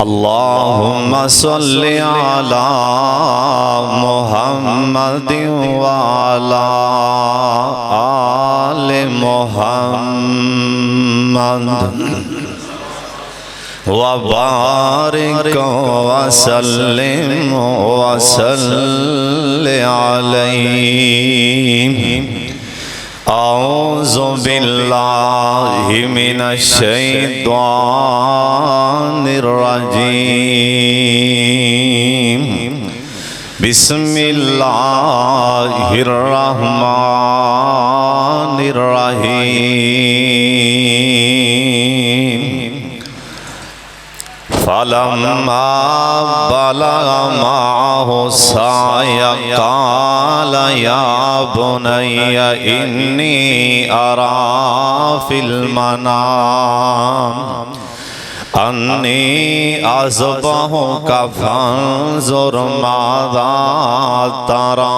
अल्लाहुम्मा सल्लि अला मुहम्मदिन व अला आले मुहम्मद व बारिक व सल्लिम व सल्लि अलैहि। औज़ु बिल्लाहि मिनश शैतानिर रजीम। बिस्मिल्लाहिर रहमानिर रहीम। फलम्मा बलगा माहु साय क़ाल या बुनय्य इन्नी अरा फिल मनाम अन्नी अज़बहुका फ़ंज़ुर माज़ा तरा।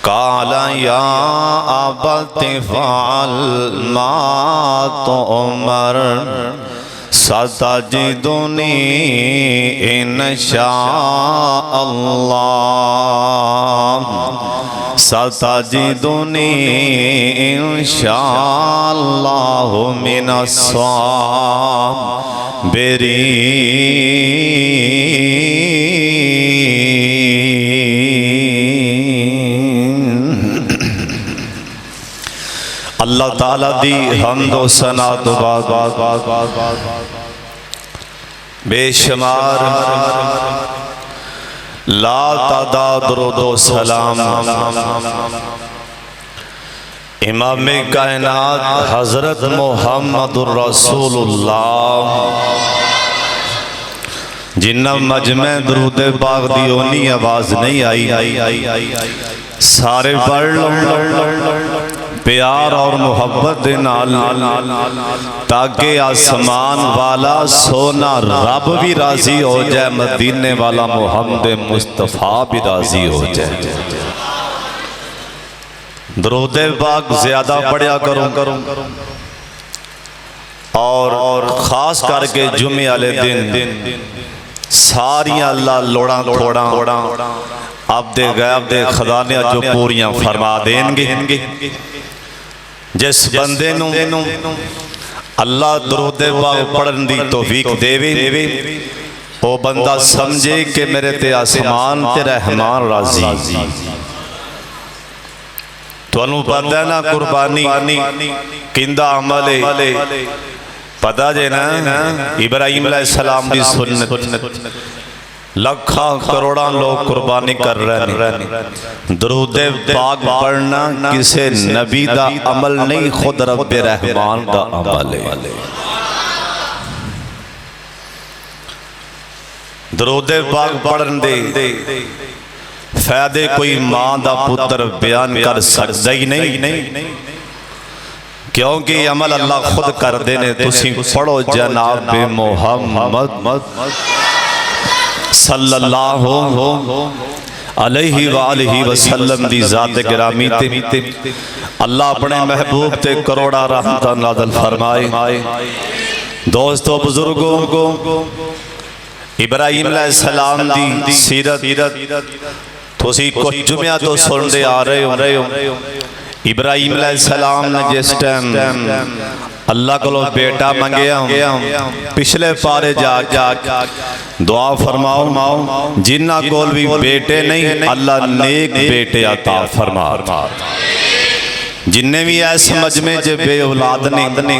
क़ाल या अबति फ़अल मा तुअमर सतजिदुनी इंशाअल्लाह सतजिदुनी इंशाअल्लाह मिनस साबिरीन। अल्लाह ताला दी हम्द व सना तो बेशुमार ला तादाद दुरूद व सलाम इमाम कायनात हज़रत मुहम्मदुर रसूलुल्लाह जिन्ना मजमे दुरूद पाक दी ओनी आवाज़ नहीं आई सारे पढ़ लो प्यार और मुहब्बत दे नाल ताकि आसमान वाला सोना रब भी राजी हो जाए, मदीने वाला मुहम्मद मुस्तफ़ा भी राजी हो जाए। दुरूद पाक ज्यादा पढ़ा करो और खास करके जुमे वाले दिन सारिया अल्लाह लोड़ा थोड़ा अब दे गैब दे खजाने जो पूरियां फरमा देंगे। जिस बंदे नू अल्लाह दुरूद पाक पढ़न दी तौफीक देवे वो बंदा समझे कि मेरे ते आसमान ते रहमान राजी। तुहानू पता है ना कुर्बानी किंदा अमल है, पता जे ना इब्राहिम अलैहिस्सलाम दी सुन्नत लखा करोड़ा लोग कुर्बानी कर रहे हैं। दुरूद पाक पढ़ना किसे नबी दा अमल नहीं, खुद रब्बे रहमान दा अमल है। दुरूद पाक पढ़न दे फायदे कोई मां दा पुत्र बयान कर सकदा ही नहीं, क्योंकि अमल अल्लाह खुद करदे ने। तुसी पढ़ो जनाब मुहम्मद सल्लल्लाहु अलैहि वालिहि वसल्लम दी ज़ात गिरामी ते अल्लाह अपने महबूब ते करोड़ा रहमत नाज़िल फरमाए। दोस्तों बुजुर्गों को इब्राहिम अलैहिस्सलाम दी सीरत तुसी कुछ जुमिया तो सुनते आ रहे हो। इब्राहिम अलैहिस्सलाम ने जिस टाइम अल्लाह को बेटा मंगया पिछले पारे जा दुआ फरमाओ जिन्ना कोल भी बेटे नहीं अल्लाह नेक बेटे अता फरमा। जिन्ने भी ऐस मजमे च बे औलाद ने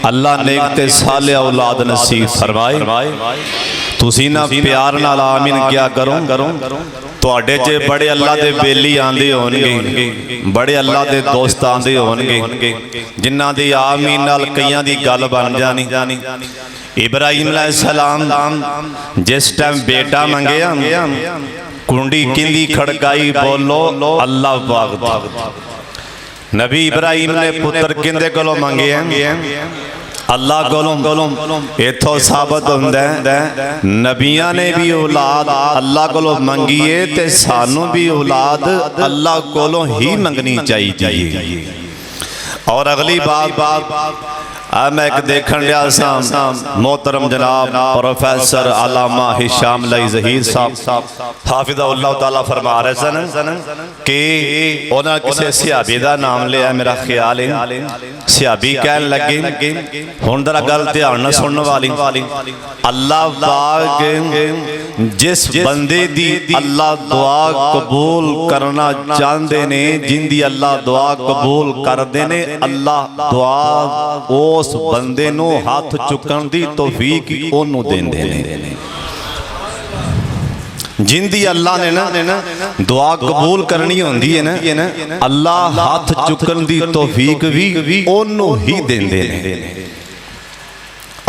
अल्लाह नेक ते साले औलाद नसीब फरमाए। तुसी ना प्यार नाल आमीन क्या करो तुहाडे च बड़े अल्लाह दे बेली आंदे होणगे, बड़े अल्लाह दे दोस्त आंदे होणगे जिन्हां दी आमीन नाल कईयां दी गल बन जानी। इब्राहिम अलैहिस्सलाम जिस टाइम बेटा मंगया कुंडी किंदी खड़काई बोलो अल्लाह पाक। नबी इब्राहिम ने पुत्र किंदे कोलों मंगे अल्लाह कोलों। इथों साबित हुंदा है नबियां ने भी औलाद अल्लाह कोलों मंगीए ते सानू भी औलाद अल्लाह कोलों ही मंगनी चाहिए। और अगली बात मैं एक देखन रहा सा मोहतरम जनाब प्रोफेसर अल्लामा हिशाम लाई ज़हीर साहब हाफिज़हुल्लाह ताला फरमा रहे सन कि उन्होंने किसी सिहाबी का नाम लिया, मेरा ख्याल है सिहाबी कहन लगे हुण जरा गल ध्यान नाल सुनने वाली, अल्लाह पाक जिस बंदे दी अल्लाह दुआ कबूल करना चाहते ने, जिंदी अल्लाह दुआ कबूल करते ने, अल्लाह दुआ उस बंदे नू हाथ चुकन दी तौफीक ओनू देंदे ने। जिंदी अल्लाह ने ना दुआ कबूल करनी होंदी है ना, अल्लाह हाथ चुकन दी तौफीक भी ओनू ही देंदे ने।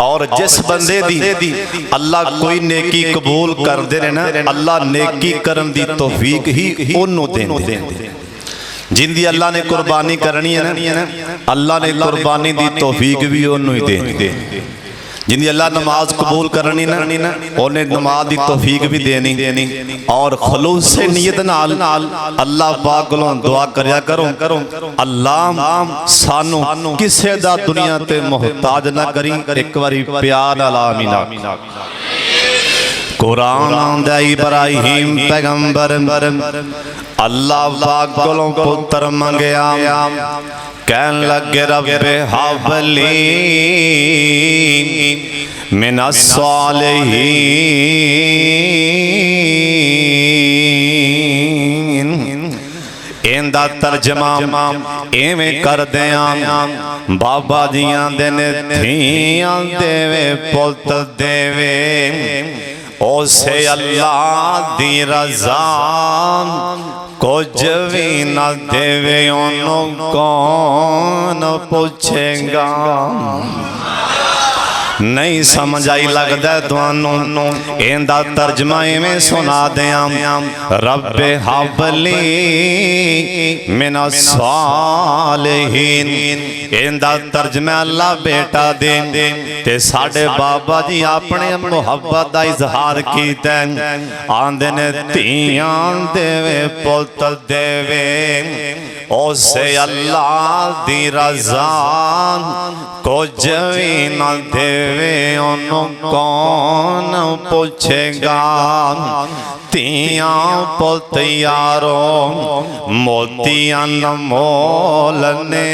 और जिस बंदे दी अल्लाह कोई नेकी कबूल कर दे ना, अल्लाह नेकी करन दी तौफीक ही ओनू देंदे ने। जिंदी अल्लाह ने कुर्बानी करनी है ना, अल्लाह ने कुर्बानी दी तौफीक भी ओनू ही देंदे। जिंदी अल्लाह नमाज कबूल करनी ना, उन्हें नमाज की तौफीक भी देनी। और खलूस से नियत नाल अल्लाह पाक कोलों दुआ करया करो, अल्लाह सानू किसे दा दुनिया ते मोहताज ना करी। एक बारी प्यार नाल आमीन। कुरान आंदा इब्राहिम पैगंबर अल्लाह पाक कोलों पुत्र मंगया, कहन लगे रब्बे हाबली मिनस सालिहीन। इंदा तर्जमा इवें कर दिया, बाबा जियां दे ने थियां देवे पुत देवे, उसे अल्लाह दी रज़ा कुछ भी न देवे ओनू कौन पूछेगा। नहीं समझ आई लगता तुहानू, इंदा तर्जमा इवें सुना दिया, रब्बे हाबली मिनस सालिहीन। इंदा तर्जमा अल्लाह बेटा दे ते साडे बाबा जी अपने मुहब्बत का इजहार कीता, आंदे ने धीआं देवे पुत देवे, उसे अल्लाह दी रज़ा कुछ भी न देवे ओनू कौन पूछेगा। तियां पुत यारो मोतियां मोल ने,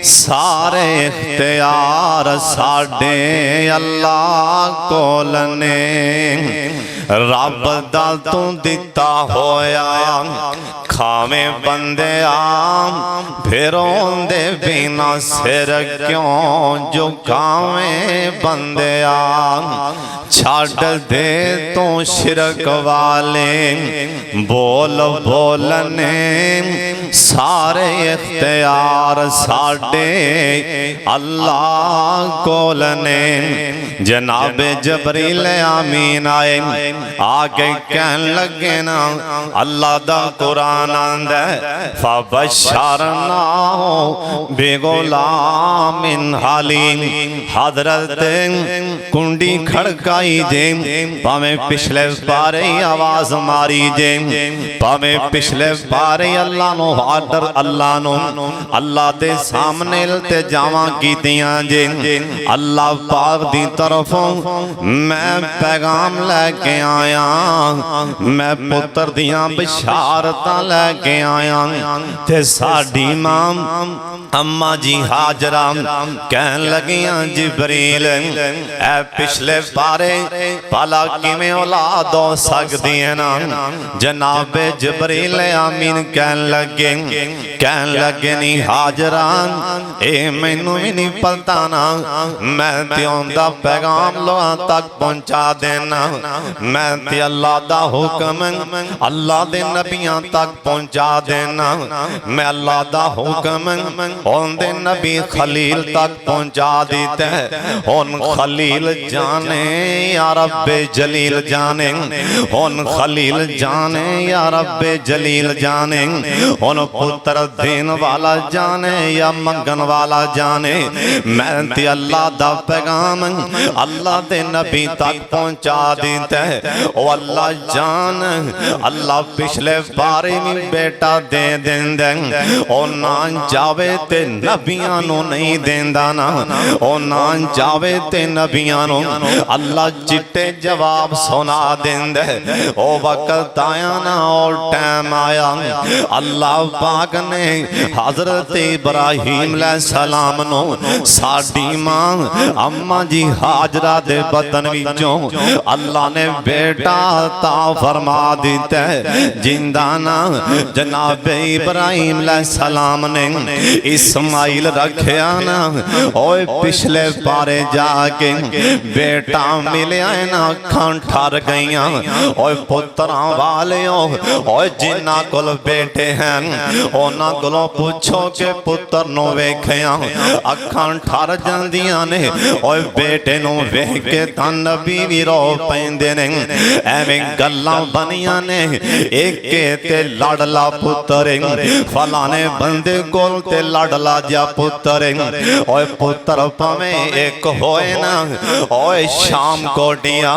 सारे इख्तियार साडे अल्लाह कोल ने। रब दा तू दिता होया खावे बंदे फिर ओंदे बिना सिर क्यों झुकावे बंदे। छड़ दे तू शिरक वाले बोल बोलने, सारे इख्तियार साडे अल्लाह कोल ने। जनाब जबरील आमीन आए, आके कहन लगे ना अल्लाह दा कुरान आंदा फबशरनाहु बिगुलामिन हलीम। हजरत कुंडी खड़काई जे, भावें पिछले पारे आवाज मारी जे, भावें पिछले पारे अल्लाह नो आर्डर अल्लाह नो अल्लाह दे सामने ते जावां कीतियां जे। अल्लाह पाक दी तरफों मैं पैगाम लैके आया, मैं पुत्र दियां बिशारतां लैके आया। ते साडी मां अम्मा जी हाजरा कहन लगियां जिबरील ऐ पिछले पारे भला किवें औलाद हो सकदी है ना। जनाब जिबरील आमीन कहन लगे नी हाजरा ए मैनू भी नहीं पता ना, मैं ते उनदा पैगाम लोहां तक पहुंचा देना। मैं ते अल्लाह दा हुक्म अल्लाह दे नबियां तक पहुंचा देना। मैं अल्लाह दा हुक्म उनदे नबी खलील तक पहुंचा देते हैं। उन खलील जाने या रब्बे जलील जाने, उन खलील जाने या रब्बे जलील जाने, उन पुत्र देन वाला जाने या मंगन वाला जाने मैं ते अल्लाह दा पैगाम अल्लाह दे नबी तक पहुंचा देता है। ओ अल्लाह जान अल्लाह पिछले बारे में बेटा दे देंदा ओ ना जावे ते नबियां नु नहीं देंदा ना ओ ना जावे ते नबियां नु अल्लाह चिट्टे जवाब सुना देंदा ओ वक्त आया ना और टाइम आया अल्लाह पाक ने हजरत इब्राहिम अलैहिस्सलाम नु साडी मां अम्मा जी हाजरा दे बतन विचों अल्लाह ने बेटा ता फरमा दिता है जिंदा ना जनाब इब्राहिम अलैहिस्सलाम ने इस्माइल रखया ना ओए पिछले पारे जाके बेटा मिलया ना अखां ठर गईयां ओए पुत्रां वालियो ओए जिन्ना कोल बेटे हैं उन्हां कोलों पूछो कि पुत्र नु वेखिया अखां ठर जांदियां ने ओए बेटे नु वेख के तां नबी भी रो पैंदे ने एवें गल्लां बनियां ने एक ते लाडला पुत्र फलाने बंदे कोल ते लाडला जा पुत्र ओए पुत्र भावें एक होए ना ओए शाम कोटिया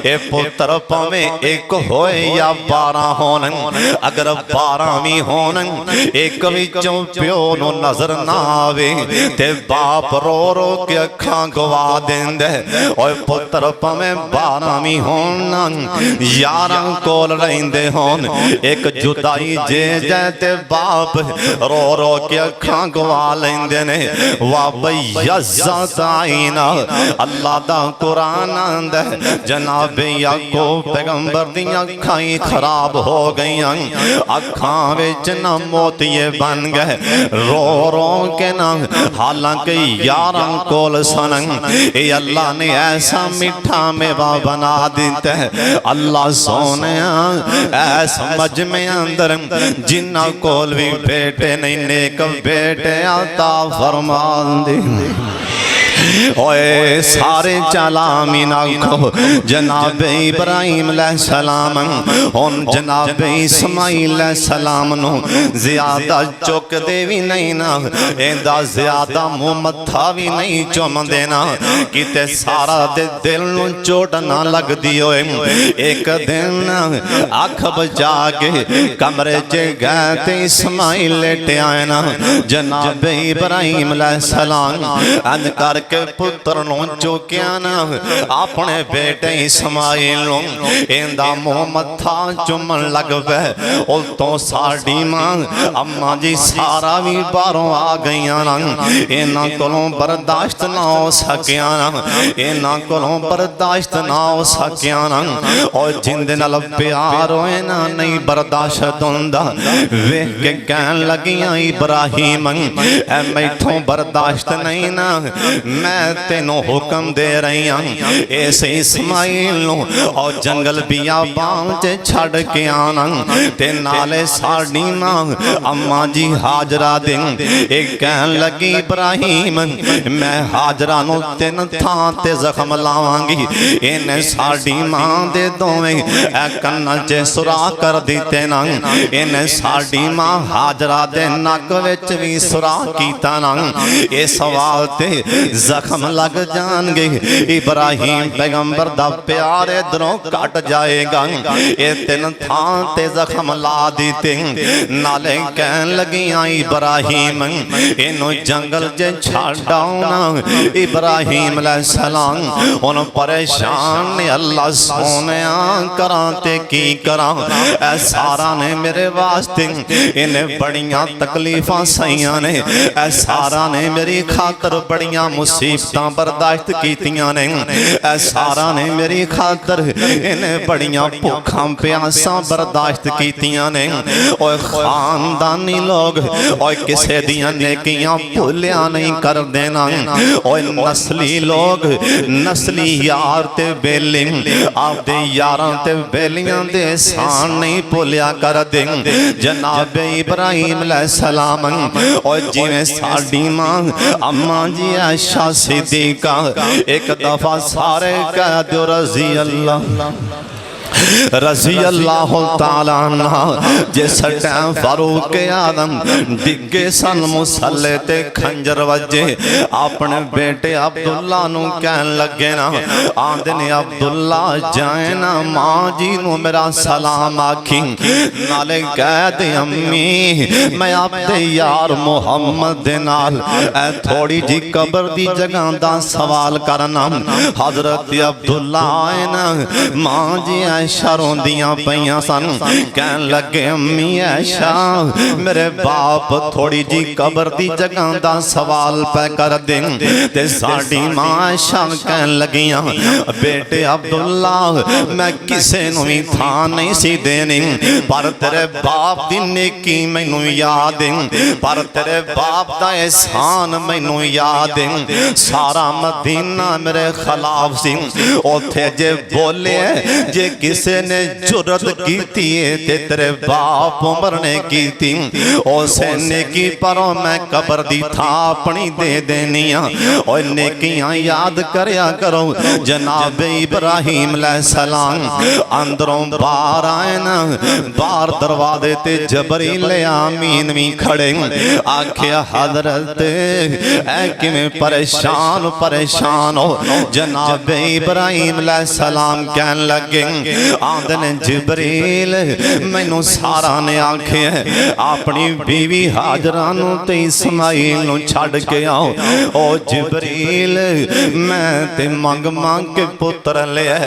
ए पुत्र भावें एक होए या 12 होन अगर 12 भी होन एक विचों प्यो नु नजर ना आवे ते बाप रो रो के अखां गवा देंदे ओए पुत्र भावें 12 भी होन 11 कोल रहिंदे होन एक जुदाई जे ते बाप रो रो के अखां गवा लेंदे ने वाह भई यज़्ज़ाताइना अल्लाह दा कुरान आंदा जनाब याकूब पैगंबर दी अखां ही खराब हो गईयां अखां विच ना मोतिये बन गए रो रो के ना हालांकि 11 कोल सन ए अल्लाह ने ऐसा मीठा मेवा बना दिता है अल्लाह सोने ऐसा मजमे अंदर जिन्ना कोल भी बेटे नहीं नेक बेटे आता फरमान दे ओए सारे चलामीन आखो जनाब इब्राहिम अलैहिस्सलाम हुन जनाब इस्माइल अलैहिस्सलाम नु ज्यादा चुकदे भी नहीं ना एंदा ज्यादा मुंह मत्था भी नहीं चुमदे ना किते सारा दे दिल नु चोट ना लगदी होए एक दिन अख बचा के कमरे च गए ते इस्माइल लेटे आए ना जनाब इब्राहिम अलैहिस्सलाम अंद कर के पुत्र नु चुकिया ना अपने बेटे इस्माइल नु इंदा मुंह मत्था चुमन लग पे उतो साडी मां अम्मा जी सारा भी बाहरों आ गईयां ना इन्हां कोलों बर्दाश्त ना हो सकिया ना इन्हां कोलों बर्दाश्त ना हो सकिया ना और जिंदे नाल प्यार होए ना नहीं बर्दाश्त हुंदा वेख के कहन लगियां इब्राहिम ऐ मैथों बर्दाश्त नहीं ना मैं तेनों हुक्म दे रही हूं इस इस्माइल नु और जंगल बियाबान च छड़ के आना ते नाले साडी मां अम्मा जी हाजरा दे एक कहन लगी इब्राहिम मैं हाजरा नु 3 थां ते जख्म लावांगी इन्हें साडी मां दे दोवें ए कन्नां च सुराख कर दिते ना इन्हें साडी मां हाजरा दे नक विच भी सुराख कीता ना इस सवाल ते जख्म लग जाएंगे इब्राहिम पैगंबर दा प्यार इधरों कट जाएगा ये 3 थां ते जख्म ला दिते नाले कहन लगियां इब्राहिम इनो जंगल च छड़ आउना इब्राहिम अलैहिस्सलाम हुन परेशान ने अल्लाह सोनिया करां ते की करां ऐ सारा ने मेरे वास्ते इन्हें बड़ियां तकलीफां सहियां ने ऐ सारा ने मेरी खातर बड़ियां मुसीबतां बर्दाश्त कीतियां ने ऐ सारा ने मेरी खातर इन्हें बड़ियां भुखां प्यासां बर्दाश्त कीतियां ने ओए खानदानी लोग ओए किसे दियां नेकियां भुलिया नहीं कर देना ओए नस्ली लोग नस्ली यार ते बेली आपदे यारां ते बेलियां दे एहसान नहीं भुलिया कर दे जनाब इब्राहिम अलैहिस्सलाम ओए जिवें साडी मां अम्मा जी आयशा सिद्दीका एक दफा सारे कह दो रजी अल्लाह रज़ी अल्लाह ताला अन्हा जिस टाइम फारूक आदम डिगे सन मुसल्ले ते खंजर वजे अपने बेटे अब्दुल्ला नू कहन लगे ना आंदे ने अब्दुल्ला जाए ना मां जी नू मेरा सलाम आखी नाले कह दे अम्मी मैं आपदे यार मुहम्मद दे नाल ऐ थोड़ी जी कब्र दी जगह दा सवाल करना। हजरत अब्दुल्ला आए ना मां जी ऐशा रोंदियां पईयां सन कहन लगे अम्मी ऐशा मेरे बाप थोड़ी जी कब्र दी जगह दा सवाल पे कर दे ते साडी मां ऐशा कहन लगियां बेटे अब्दुल्ला मैं किसे नू भी थां नहीं सी देनी पर तेरे बाप दी नेकी मैनू याद है पर तेरे बाप दा एहसान मैनू याद है सारा मदीना मेरे खिलाफ सी ओथे जे बोले जे किसे ने जुरत की ते तेरे बाप उमर ने की उसे नेकी परों मैं कब्र दी था अपनी दे देनी और नेकियां याद करया करो। जनाब इब्राहिम अलैहिस्सलाम अंदरों बाहर आए ना बाहर दरवाजे ते जबरील आमीन भी खड़े आखिया हजरत ऐ किवें परेशान परेशान हो। जनाब इब्राहिम अलैहिस्सलाम कहन लगे आंदे ने जिबरील मैनू सारा ने आखे अपनी बीवी हाजरा नू ते इस्माइल नू छड़ के आओ। ओ जिबरील मैं ते मंग मंग के पुत्र लिया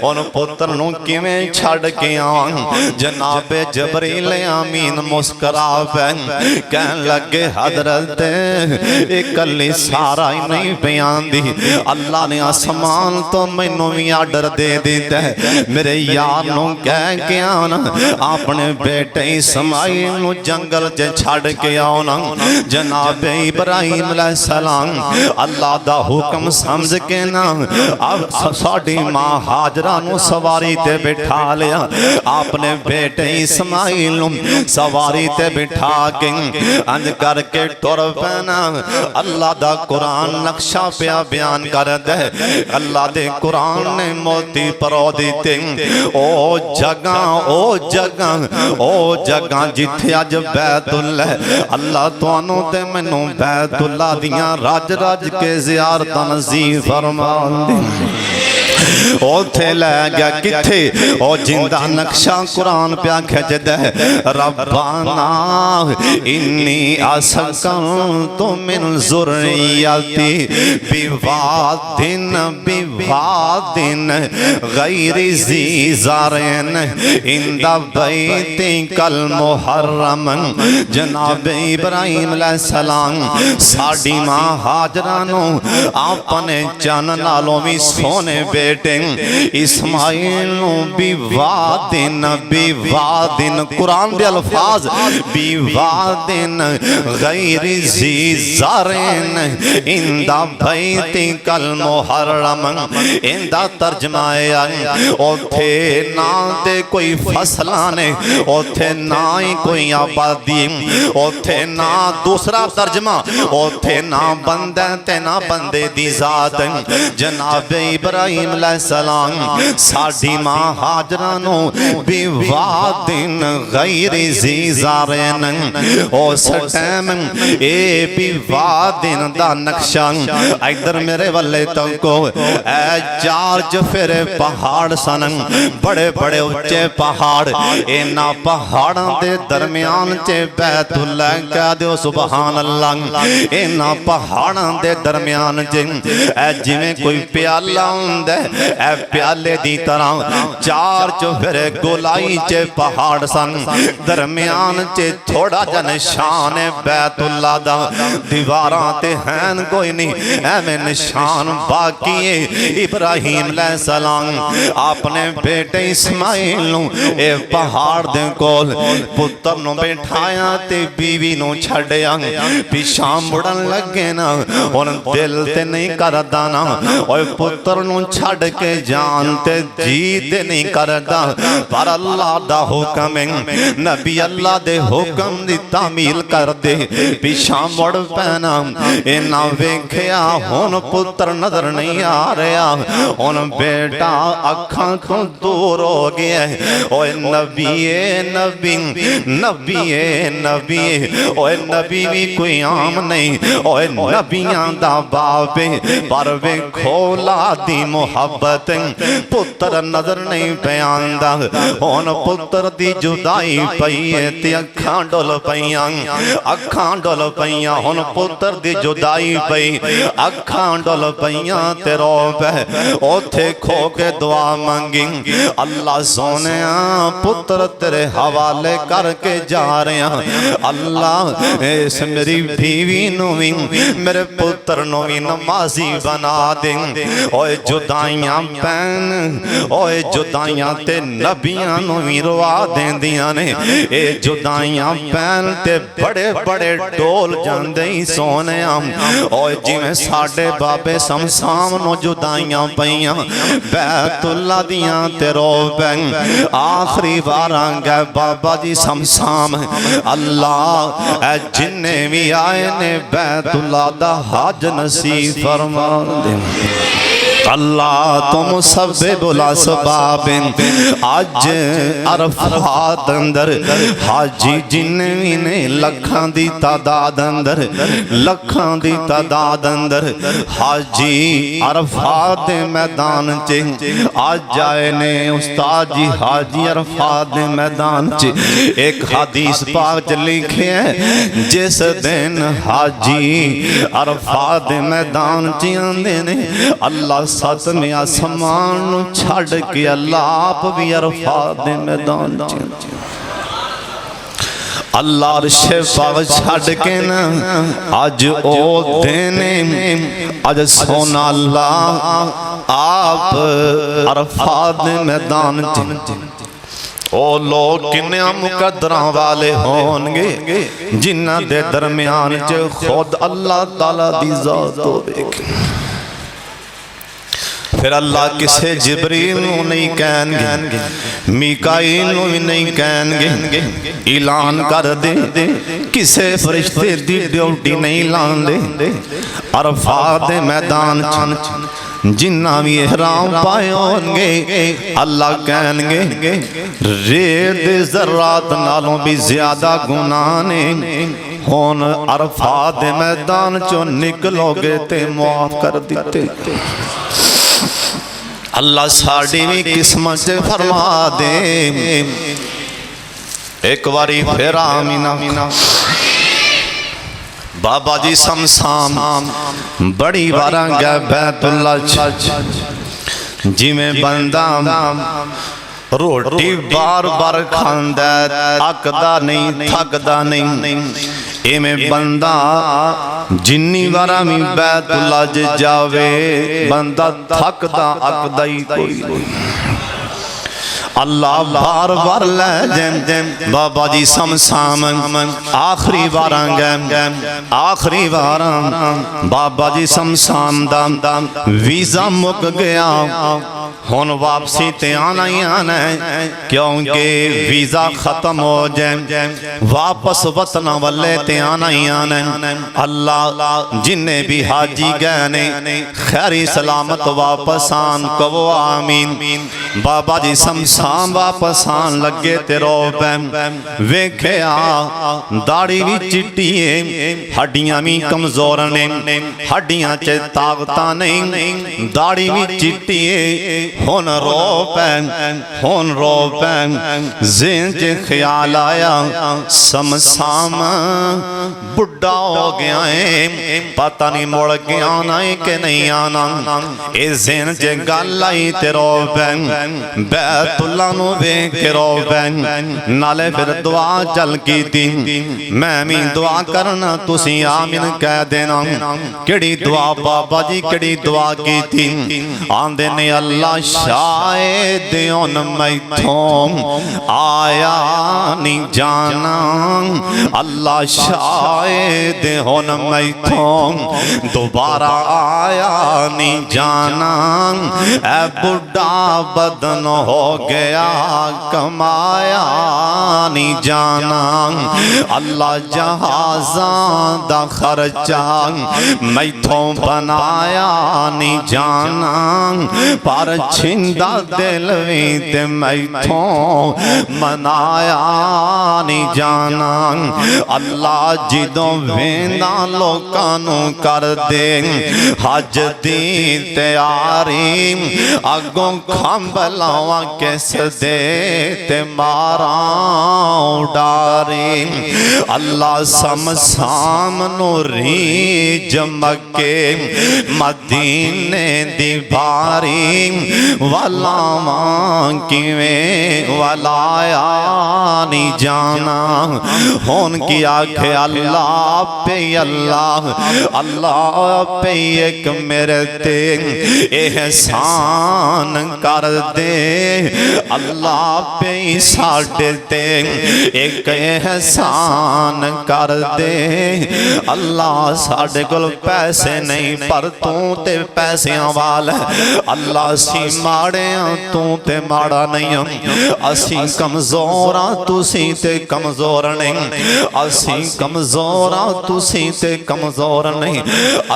उन पुत्र नू किवें छड़ के आवां। जनाब जिबरील आमीन मुस्करा पे कहन लगे हजरत इकली सारा ही नहीं बयान दी अल्लाह ने आसमान तो मैनू भी आर्डर दे दिता है मेरे यार नू कह के आना अपने बेटे इस्माइल नू जंगल च छड़ के आना। जनाब इब्राहिम अलैहिस्सलाम अल्लाह दा हुक्म समझ के ना अब साडी मां हाजरा नू सवारी ते बिठा लिया अपने बेटे इस्माइल नू सवारी ते बिठा के अंज करके टुर पैना। अल्लाह दा कुरान नक्शा पिया बयान कर दे अल्लाह दे कुरान ने मोती परो दिते ओ जगह जिथे अज बैतुल्ला अल्लाह तुहानू ते मैनू बैतुल्ला दियां रज रज के ज़ियारतां नसीब फरमा दे। ओथे लै गया किथे ओ जिंदा नक्शा कुरान प्या खिचदा रब्बाना इन्नी असकंतु मिन ज़ुर्रियती बिवादिन गैरि ज़ी ज़रइन इंदा बैति कल मुहर्रम। जनाब इब्राहिम अलैहिस्सलाम साडी मां हाजरा नू अपने चन नालों भी सोने बेटे इस्माइल नू बिवादिन कुरान दे अल्फाज बिवादिन गैरि ज़ी ज़रइन इंदा बैति कल मुहर्रम। इंदा तर्जमा है ओथे ना ते कोई फसलां ने ओथे ना ही कोई आबादी ओथे ना दूसरा तर्जमा ओथे ना बंदा ते ना बंदे दी जात। जनाब इब्राहिम अलैहिस्सलाम साडी मां हाजरा नू बिवादिन गैरि ज़ी ज़रइन उस टाइम ए बिवादिन दा नक्शा इधर मेरे वाले तको ए चार चफेरे पहाड़ सन बड़े बड़े उच्चे पहाड़ इन्हां पहाड़ां दे दरम्यान च बैतुल्ला कह दिओ सुभान अल्लाह। इन्हां पहाड़ां दे दरम्यान च ए जिवें कोई प्याला हुंदा ए प्याले दी तरह चार चफेरे गोलाई च पहाड़ सन दरम्यान च थोड़ा जा निशान है बैतुल्ला दा दीवारां ते हैन कोई नहीं एवें निशान बाकी है। इब्राहिम अलैहिस्सलाम अपने बेटे इस्माइल नू ए पहाड़ दे कोल पुत्र नू बैठाया ते बीवी नू छड्या पिछा मुड़न लगे ना हुण दिल ते नहीं करदा ना ओए पुत्र नू छड्ड छड़ के जान ते जी ते नहीं करदा, पर अल्लाह दा हुक्म है, नबी अल्लाह दे हुक्म दी तामील कर दे, पिछा मुड़ पैना। इना वेख्या हुन पुत्र नजर नहीं आ रहा, हुन बेटा अखां तो दूर हो गया। ओए नबी नबी नबी नबी, ओए नबी भी कोई आम नहीं, ओए नबियां दा बाप पर वे खोला दी मुहब्बत, पुत्र नजर नहीं पे आंदा। हुन पुत्र दी जुदाई पई है ते अखां डुल पईयां, अखां डुल पईयां। हुन पुत्र दी जुदाई पई, अखां डुल पईयां ते रो पे। ओथे खो के दुआ मंगी, अल्लाह सोनिया पुत्र तेरे हवाले करके जा रहा, अल्लाह इस मेरी बीवी नू भी मेरे पुत्र नू भी नमाजी बना दे। ओए जुदाइयां पैन, ओए जुदाइयां ते नबियां नू भी रवा देंदियां ने, ए जुदाइयां पैन ते बड़े बड़े डोल जांदे ही सोनिया। ओए जिवें साडे बाबे समसाम नू जुदाइयां पईयां, बैतुल्ला दियां ते रो पै। आखिरी वारां गए बाबा जी समसाम, अल्लाह जिन्ने भी आए ने बैतुल्ला दा हज नसीब फरमा दे। अल्लाह तुम सबे बोला सबाब, अज अरफात अंदर हाजी जिन्ने भी ने लखां दी तादाद अंदर, लखां दी तादाद अंदर हाजी अरफात दे मैदान च आज आए ने। उस्ताद जी हाजी अरफात दे मैदान च एक हदीस पाक च लिखे है, जिस दिन हाजी अरफात दे मैदान च आंदे ने, अल्लाह सतवें आसमान नू छड़ के अल्लाह आप भी अरफात दे मैदान च, अल्लाह अर्शे पाक छड़ के ना अज ओ दिन, अज सोना अल्लाह आप अरफात दे मैदान च। ओ लोग किन्ने मुकद्दरां वाले होंगे जिन्हां दे दरम्यान च खुद अल्लाह ताला दी जात होवे। फिर अल्लाह किसे जिब्रील नू नहीं कहनगे, मीकाईल नू भी नहीं कहनगे, ऐलान कर दे किसे फरिश्ते दी ड्यूटी नहीं लांदे। अरफात दे मैदान च जिन्ना भी इहराम पाए होंगे, अल्लाह कहनगे रेत दे ज़र्रात नालों भी ज्यादा गुनाह ने, हुन अरफात दे मैदान चो निकलोगे ते मुआफ कर दिते। अल्लाह साड़ी भी किस्मत फरमा दे। एक बारी फिर आमीना बाबा जी समसाम बड़ी बार गया बैतुल्ला जिमें बंदा रोटी बार बार खांदा, अकदा नहीं थकदा नहीं, इवें बंदा जिन्नी बारा भी बैतुल्ला च जावे बंदा थकदा अकदा ही कोई। अल्लाह बार बार ले जैम बाबा जी समसाम आखिरी बार गए, आखिरी बार बाबा जी समसाम दा वीजा मुक गया, हुन वापसी ते आना ही आना है, क्योंकि वीजा खत्म हो जाए वापस वतन वाले ते आना ही आना है। अल्लाह जिन्ने भी हाजी गए ने खैरी सलामत वापस आन, कहो आमीन। बाबा जी समसाम वापस आन लगे ते रो पे, वेख्या दाढ़ी भी चिट्टी है, हड्डियां भी कमजोर ने, हड्डियां च ताकत नहीं, दाढ़ी भी चिट्टी है। हुन रो पे, हुन रो पे, ज़हन च ख्याल आया समसाम बुढ़ा हो गया है, पता नहीं मुड़ के आना है कि नहीं आना। इस ज़हन च गल आई ते रो पे, बैतुल्ला नू वेख के रोवे नाले फिर दुआ चल कीती मैं भी दुआ करना तुसी आमीन कह देना केड़ी दुआ बाबा जी केड़ी दुआ कीती आंदे ने अल्लाह शायद उन मैथों आया नहीं जाना अल्लाह शायद हुन मैथों दोबारा आया नहीं जाना ऐ बुढ़ा बदन हो गया कमाया नहीं जाना अल्लाह जहाज़ां दा खर्चा मैथों बनाया नहीं जाना पर छिंदा दिल भी ते मैथों मनाया नहीं जाना अल्लाह जिदों वेंदा लोकां नू कर दे हज दी तैयारी अगों खंभ लावां किस दे ते मारा उडारी अल्लाह समसाम नूरी जमके मदीने दी भारी वलावा किवें वलाया नहीं जाना हुन की आखे अल्लाह पे अल्लाह पे एक मेरे ते एहसान कर दे अल्लाह पे साडे ते एक एहसान कर दे अल्लाह साडे कोल पैसे नहीं पर तू ते पैसियां वाला अल्लाह असी माड़े तू ते माड़ा नहीं असी कमजोर तुसी ते कमजोर नहीं असी कमजोर तुसी ते कमजोर नहीं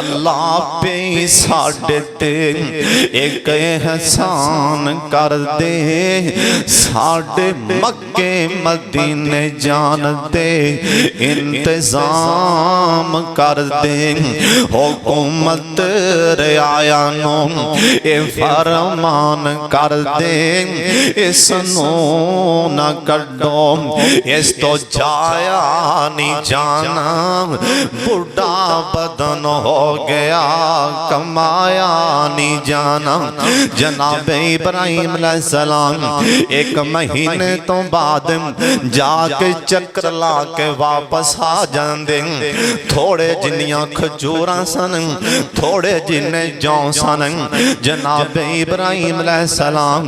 अल्लाह पे साडे ते एक एहसान कर दे साडे मक्के मदीने जान दे इंतजाम कर दे हुकूमत रियाया नो ए फरमान कर दे इसनू न कड्डो इस तो जाया नहीं जाना बुढ़ा बदन हो गया कमाया नहीं जाना जनाब इब्राहिम अलैहिस्सलाम एक महीने तो बाद जाके चक्कर ला के वापस आ जाते थोड़े जिन्नियां खजूरां सन थोड़े जिन्ने जौ सन जनाब इब्राहिम अलैहिस्सलाम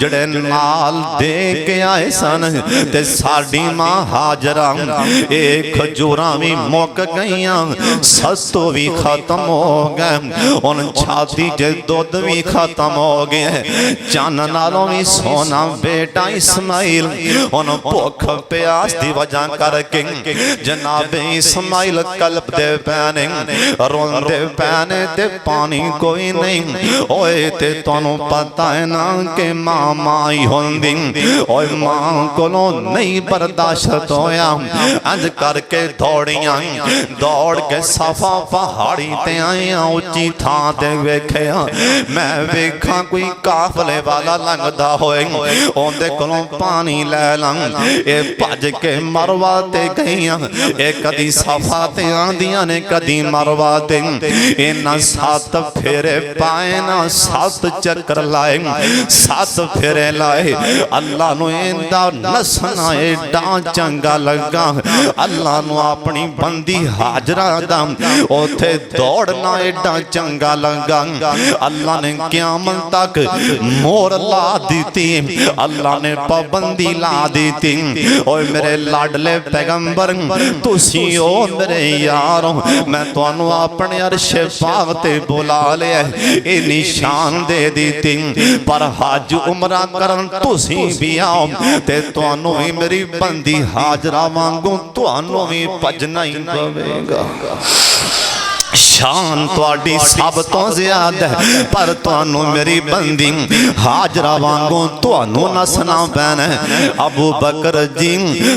जड़े नाल दे के आए सन ते साडी मां हाजरा ए खजूरां भी मुक गईयां सत्तू भी खत्म हो गए हुन छाती च दुध भी खत्म हो गया चन नालों भी सोना बेटा इस्माइल हुन भुख प्यास दी वजह करके जनाब इस्माइल कल्प दे पैने रोंदे पैने ते पानी कोई नहीं ओए ते तुहानू पता है ना कि मां मां ही होंदी ओए मां कोलों नहीं बर्दाश्त होया अंज करके दौड़ियां दौड़ के सफा पहाड़ी ते आया उच्ची थां ते वेखिया मैं वेखा कोई काफले वाला लंघदा होए ओंदे कोलों पानी लै लां ए भज के मरवा ते गईयां ए कदी सफा ते आंदियां ने कदी मरवा ते इन्हां 7 फेरे पाए ना 7 चक्कर लाए 7 फेरे लाए अल्लाह नू इंदा नसना एडा चंगा लगा अल्लाह नू अपनी बंदी हाजरा दा ओथे दौड़ना एडा चंगा लगा अल्लाह ने क़यामत तक मोर ला दी अल्लाह ने पाबंदी ला दी ओए मेरे लाडले पैगंबर तुसी ओ मेरे यारो मैं तुहानू अपने अरशे पाक ते बुला लिया ए निशान दे दी पर हज उमरा करन तुसी भी आओ ते तुहानू भी मेरी बंदी हाजरा वांगू तुहानू भी भजना ही पवेगा शान तुहाडी सब तो ज्यादा है पर तुहानू मेरी बंदी हाजरा वांगू तुहानू नसना पैना अबू बकर जी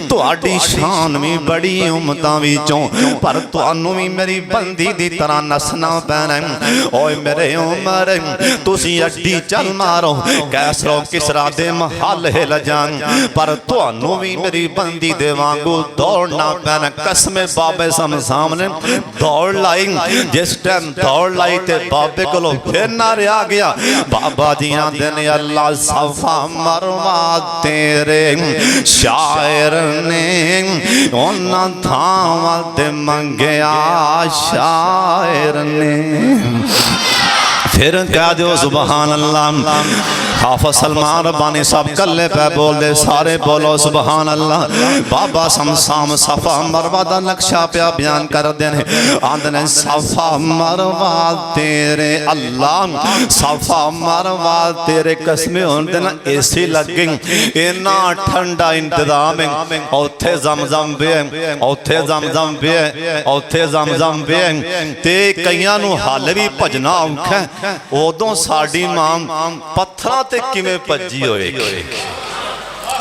तुहाडी शान भी बड़ी उम्मतां विचों पर तुहानू भी मेरी बंदी दी तरह नसना पैना ओए मेरे उमर तुसी अड्डी चल मारो कैसरो किसरा दे महल हिल जान पर तुहानू भी मेरी बंदी दे वांगू दौड़ना पैना कसमे बाबे सामने दौड़ लाई जिस टाइम दौड़ लाई ते बाबे कोलों फिर ना रहा गया। बाबा जी आंदे ने अल्लाह सफा मरवा तेरे शायर ने उन्हां थावां ते मंगया शायर ने। फिर कह दो सुबहान अल्लाह। हाफिज सलमान रब्बानी साहब कल्ले पे बोल दे, सारे बोलो सुबहान अल्लाह। बाबा समसाम सफा मरवा दा नक्शा पे बयान कर देने आंदे ने सफा मरवा तेरे अल्लाह सफा मरवा तेरे कसमें होंदे ना एसी लग गई इन्ना ठंडा इंतजाम है औथे जमजम पे औथे जमजम पे औथे जमजम पे ते कईयां नूं हाल भी भजना औखा। उदों साडी मां पत्थरां ते किवें भज्जी होएगी।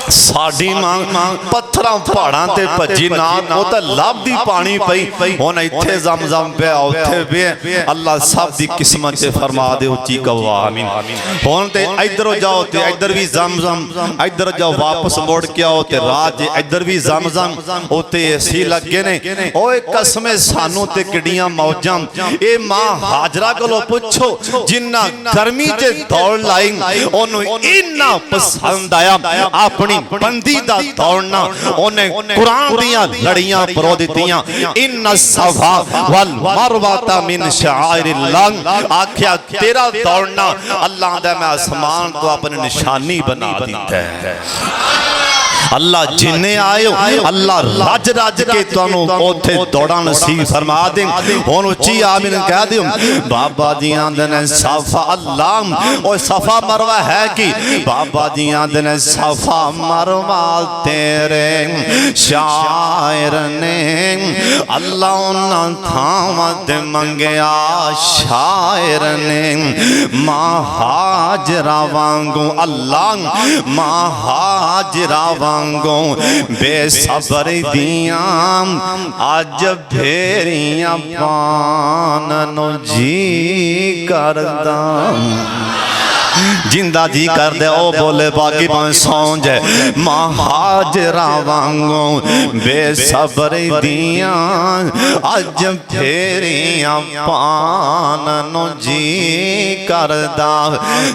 साडी मां पत्थरां पहाड़ां ते भज्जी ना वो तो लभदी पानी पई हुण इत्थे जमजम पे उत्थे पे। अल्लाह सब दी किस्मत च फरमा दे उच्ची कहो आमीन। हुण ते इधर जाओ ते इधर भी जमजम, इधर जाओ वापस मुड़ के आओ ते रात इधर भी जमजम, उत्ते एसी लगे ने। ओए कसमें सानू ते किड्डियां मौजां। ए मां हाजरा कोलों पुछो जिन्ना गर्मी च दौड़ लाई ओनू इन्ना पसंद आया अपनी बंदी दा दौड़ना। उन्हें कुरान दियां लड़ियां परो दित्तियां इन सफा वल मरवा मिन शाइरिल्लाह। आख्या तेरा दौड़ना अल्लाह दा मैं आसमान तो अपनी निशानी बना दिता है। अल्लाह जिन्ने आयो अल्लाह रज रज के तुहानू ओथे दौड़ा नसीब फरमा दे। हुण उच्ची आमीन कह दियो। बाबा जी आंदे ने सफा अल्लाह ओ सफा मरवा है कि बाबा जी आंदे ने सफा मरवा तेरे शायर ने अल्लाह उन्हां थावां ते मंगया शायर ने। मां हाजरा वांगू अल्लाह मां हाजरा बेसबर दिया अज फेरियां पान नो जी करदा। जिंदा जी कर दे ओ बोले बाकी भावें सौ जाए। मां हाजरा वांगू बेसबर दिया अज फेरियां पान नो जी करदा।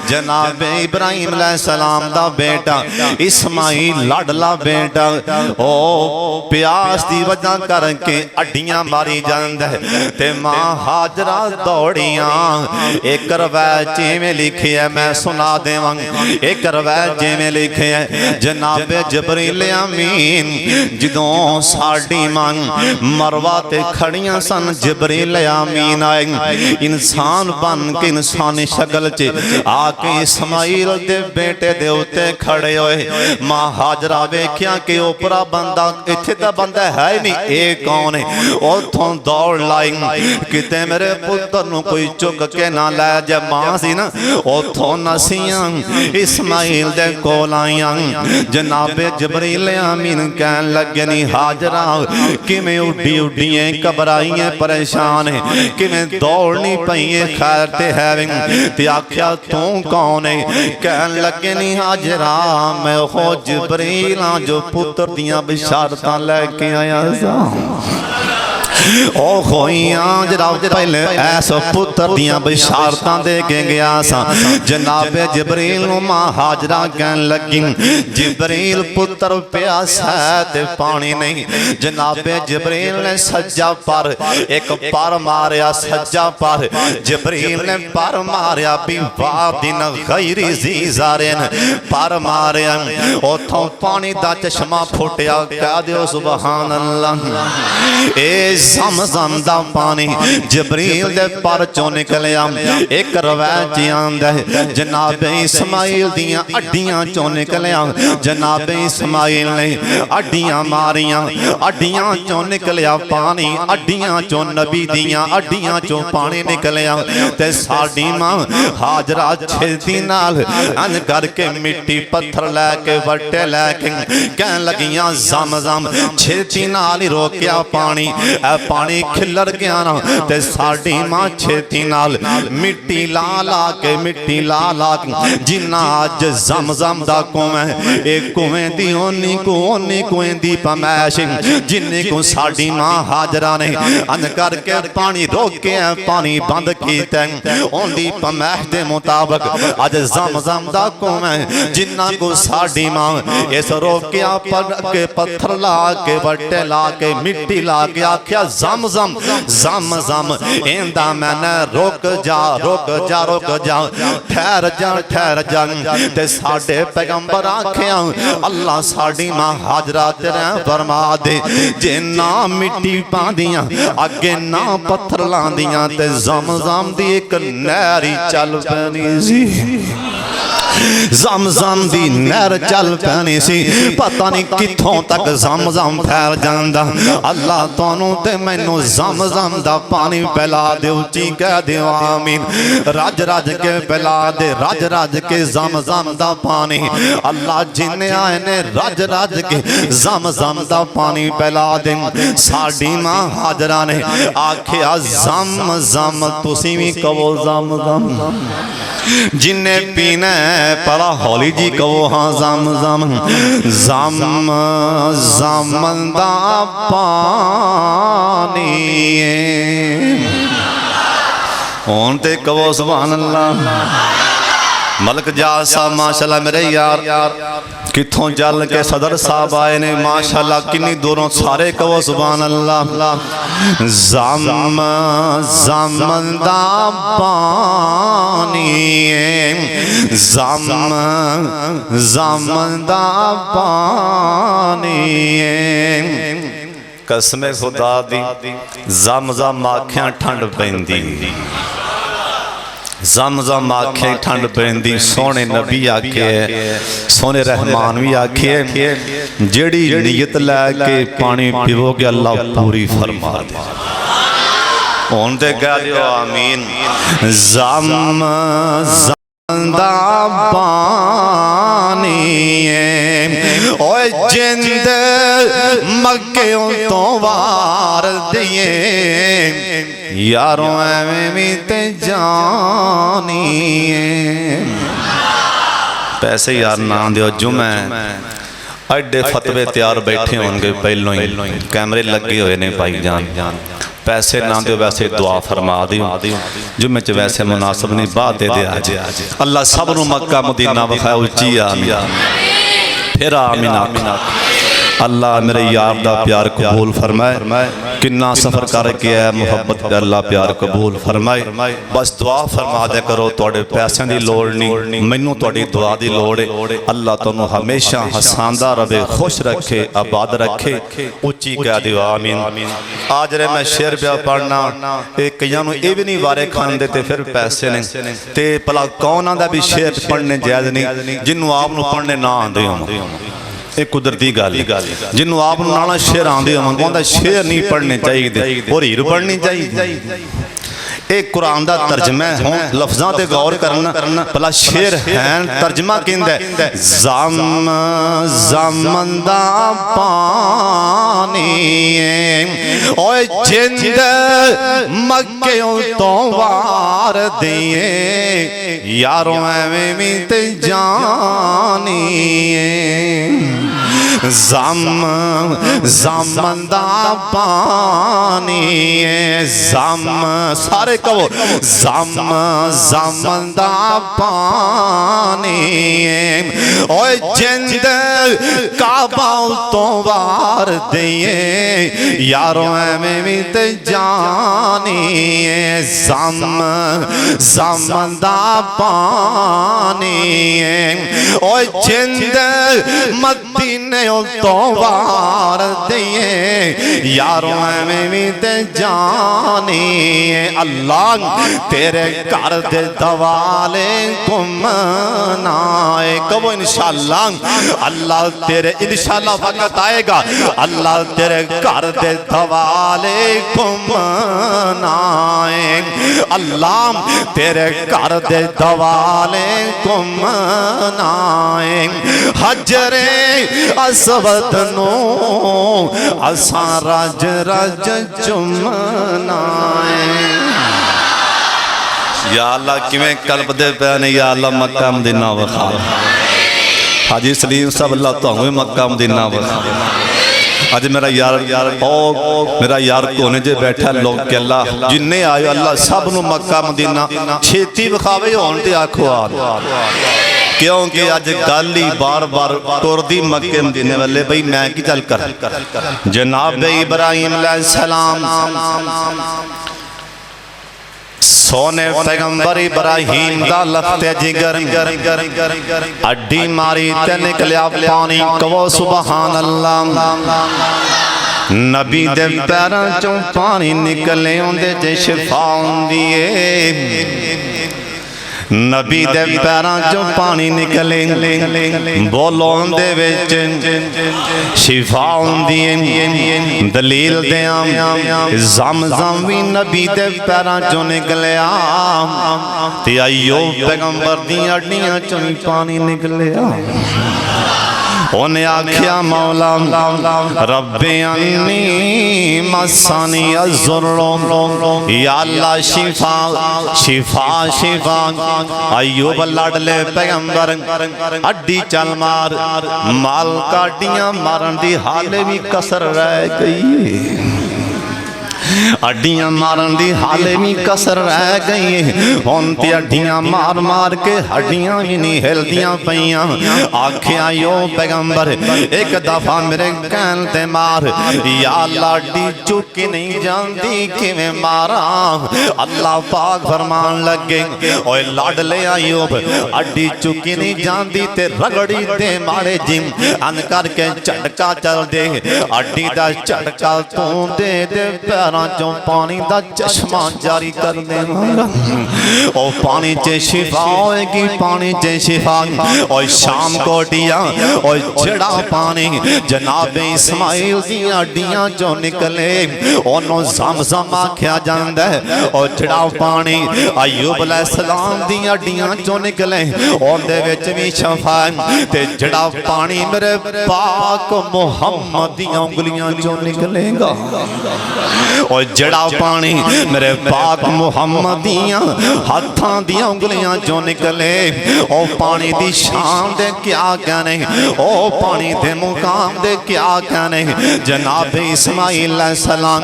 जनाब इब्राहिम अलैहिस्सलाम दा बेटा इस्माइल लाडला बेटा ओ प्यास दी वजह करके हड्डियां मारी जांदा है ते मां हाजरा दौड़ियां। एक रवायत में लिखिया मैं सुना देवां। एक रवायत जिवें लिखे है जनाब जबरील अमीन जदों साडी मां मरवा ते खड़ियां सन जबरील अमीन आए इंसान बन के इंसानी शक्ल च आके इस्माइल दे बेटे दे उत्ते खड़े होए। मां हाजरा वेख्या कि ओपरा बंदा इत्थे तां बंदा है ही नहीं, ये कौन है? उथों दौड़ लाई किते मेरे पुत्र नूं कोई चुक के ना लै जा। मां सी ना उथों नसियां इस्माइल दे कोल आईयां। जनाबे जबरील अमीन कहन लगे नी हाजरा किवें उड्डी उड्डिए घबराइए परेशान है किवें दौड़नी पईए खैर ते है ते आख्या तू कौन है? कहन लगे नी हाजरा मैं हो जबरील हां जो पुत्र दियां बिशारतां लैके आया सा। ओ खोइयां जनाब पहले ऐसा पुत्र दियां बिशारतां दे के गया सा। जनाबे जबरील नूं मां हाजरा कहन लगी जबरील पुत्र प्यासा है ते पानी नहीं। जनाबे जबरील ने सज्जा पर एक पर मारिया सज्जा पर जबरील ने पर मारिया भी वादिन गैरी ज़ीज़ारिन पर मारिया उथों पानी दा चश्मा फुटिया। कह दियो सुभान अल्लाह। ए ज़म-ज़म दा पानी जबरील दे पर चों निकलिया। एक रवायत आंदा है जनाब इस्माइल दियां हड्डियां चों निकलिया। जनाब इस्माइल ने हड्डियां मारियां हड्डियां चों निकलिया पानी। हड्डियां चों नबी दियां हड्डियां चों पानी निकलिया ते साडी मां हाजरा छेती नाल अंज करके मिट्टी पत्थर लैके वट्टे लैके कहन लगियां ज़म-ज़म छेती नाल ही रोकिया पानी। पानी खिलर गया ना ते साडी मां छेती नाल मिट्टी ला ला के जिन्ना अज ज़म-ज़म दा कुएं ए कुएं दी ओनी कुएं दी पमैश जिन्नी को साडी मां हाजरा ने अन करके पानी रोके पानी बंद कीता ओंदी पमैश दे मुताबिक अज ज़म-ज़म दा कुएं जिन्ना को साडी मां इस रोकिया पर के पत्थर ला के वट्टे ला के मिट्टी ला के आख्या ज़म-ज़म इंदा मैंने रुक जा ठहर जा ते साडे पैगंबर आख्या अल्लाह साडी मां हाजरा तेरे फरमा दे जे ना मिट्टी पांदियां अगे ना पत्थर लांदियां ते ज़म-ज़म दी एक नहर चल पैनी सी ज़म-ज़म दी नहर चल पैनी सी पता नहीं कित्थों तक ज़म-ज़म फैल जांदा अल्लाह तोनू ते मैनू ज़म-ज़म दा पानी पिला दे उच्ची कह दे आमीन रज के पिला दे रज के ज़म-ज़म दा पानी अल्लाह जिन्ने आए ने रज के ज़म-ज़म दा पानी पिला दे साडी मां हाजरा ने आख्या ज़म-ज़म तुसी भी कहो ज़म-ज़म जिन्ने पीना पड़ा हौली जी कहो हाँ ज़म-ज़म दा पानी हुण ते कहो सुभान अल्लाह मलक जाज साहब माशाल्लाह मेरे यार कित्थों चल के सदर साहब आए ने माशाल्लाह किन्नी दूरों सारे कहो सुभान अल्लाह ज़म दा पानी ज़म दा पानी कसम खुदा दी ज़म आख्या ठंड पैंदी ज़म आखे ठंड पैंदी सोने नबी आखे सोने रहमान भी आखे जेड़ी नीयत लैके पानी पीवोगे अल्लाह पूरी फरमा दे हुण ते कह दियो आमीन ज़म दा पानी ओए जिंद मक्के तो वार दिए यारों एवें भी ते जानी पैसे यार ना दियो जुमे एडे फतवे तैयार बैठे होंगे पहलों ही कैमरे लगे हुए ने भाई जान पैसे ना दो वैसे दुआ फरमा दियो जुम्मे च वैसे मुनासिब नहीं बाद दे दे आज अल्लाह सब नू मक्का मदीना विखाए उच्ची आमीन फिर आमीन अल्लाह मेरे यार दा प्यार कबूल फरमाए किन्ना सफर करके आया मुहब्बत का अल्लाह प्यार कबूल फरमाए बस दुआ फरमा दे करो तुहाडे पैसों की लोड़ नहीं मैनू तुहाडी दुआ की लोड़ है अल्लाह तुहानू हमेशा हसांदा रहे खुश रखे आबाद रखे उच्ची कह दिओ आमीन आज रे मैं शेर पिया पढ़ना कईयां नू ये भी नहीं वारे खांदे ते फिर पैसे ने ते भला कौन आंदा भी शेर पढ़ने जायज़ नहीं जिन्नू आप नू पढ़ने ना आंदे होण एक कुदरती गल जिन्हों आप नाला शेर आंदे होंगे शेर नहीं पढ़ने चाहिए और हीर पढ़नी चाहिए एक कुरान दा तर्जमा है लफ्ज़ां ते गौर करना भला शेर है तर्जमा किंदा ज़म दा पानी ओए जिंद मक्के तो वार दिए यारों एवें भी ते जानी ज़म दा पानी ज़म सारे कहो ज़म दा पानी ओए जिंद काबा तो वार दिए यारों एवें भी ते जानी ज़म दा पानी ओए जिंद मदीने तो वार दिए यारों एवें भी ते जानी अल्लाह तेरे घर दे दवाले घुमनाए कबो इंशाअल्लाह अल्लाह तेरे इंशाअल्लाह वक्त आएगा अल्लाह तेरे घर दे दवाले घुमनाए अल्लाह तेरे घर दे दवाले घुमनाए हजरे इस वतनों असां रज रज चुमना है। या अल्लाह किवें कल्पदे पे ने या अल्लाह मक्का मदीना वखा। हाजी सलीम साहब अल्लाह तुहानू मक्का मदीना वखा। अज मेरा यार मेरा यार कोने जे बैठा लोग के अल्लाह जिन्ने आयो अल्लाह सब नू मक्का मदीना छेती विखावे होण ते आखो आ, क्योंकि अज गल ही बार बार तुरदी मक्के मदीने वाले बई मैं की चल कर जनाब इब्राहिम अलैहिस्सलाम सोने पैगंबर इब्राहिम दा लखते जिगर अड्डी मारी ते निकलिया पानी कहो सुभान अल्लाह। नबी दे पैरां चों पानी निकले उंदे च शिफा हुंदी है। नबी दे पैरां चों पानी निकले बोलो उंदे विच शिफा हुंदी है। दलील देआं ज़मज़म भी नबी दे पैरां चों निकलिया ते अय्यूब पैगंबर दी हड्डियां चों पानी निकलिया। उन्हें आख्या मौला रब्बे अन्नी मसानी अज़ुर्रो या अल्लाह शिफा शिफा शिफा। अय्यूब लाडले पैगंबर अड्डी चल मार माल काटियां मारन दी हाले भी कसर रह गई। अड्डियां मारन दी हाले भी कसर रह गई। हुण ते अड्डियां मार मार के हड्डियां ही नहीं हिलदियां पईयां। आखिया यो पैगंबर एक दफा मेरे कहन ते मार या अल्लाह अड्डी चुकी नहीं जाती किवें मारा। अल्लाह पाक फरमान लगे ओए लाडले अय्यूब अड्डी चुकी नहीं जाती ते रगड़ी दे मारे जिम अन करके झटका चल दे अड्डी दा झटका तू दे दे पैरां चों पानी दा चश्मा जारी कर देवांगा। ओ पानी च शिफा होएगी पानी च शिफा। और शाम कोटिया और जड़ा पानी जनाब इस्माइल दी हड्डियां चों निकले ओनू ज़मज़म आख्या जांदा है। और जड़ा पानी अय्यूब अलैहिस्सलाम दी हड्डियां चों निकले ओंदे विच भी शिफा ते जड़ा पानी मेरे पाक मुहम्मद दी उंगलियां चों निकलेगा। और जड़ा पानी मेरे पाक मुहम्मद दियां हाथां दियां उंगलियां चों निकले ओ पानी दी शान दे क्या कहने ओ पानी दे मुकाम दे क्या कहने। जनाब इस्माइल अलैहिस्सलाम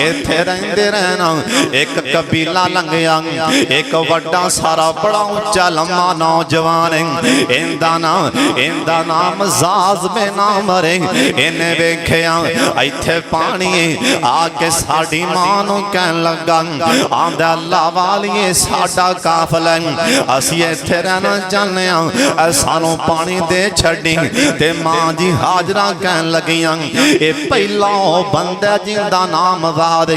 इत्थे रहिंदे रहना एक कबीला लंघिया एक वड्डा सारा बड़ा उच्चा लम्मा नौजवान इंदा नाम जाज में नाम रे। इन्हें वेख्या इत्थे पानी आके साडी मां नूं कहन लगा आंदा अल्लाह वालिए साडा काफिला असीं इत्थे रहना चाहने आ सानू पानी दे छड्डी ते मां जी हाजरा कहन लगियां ए पहला ओ बंदा जिंदा नाम वाद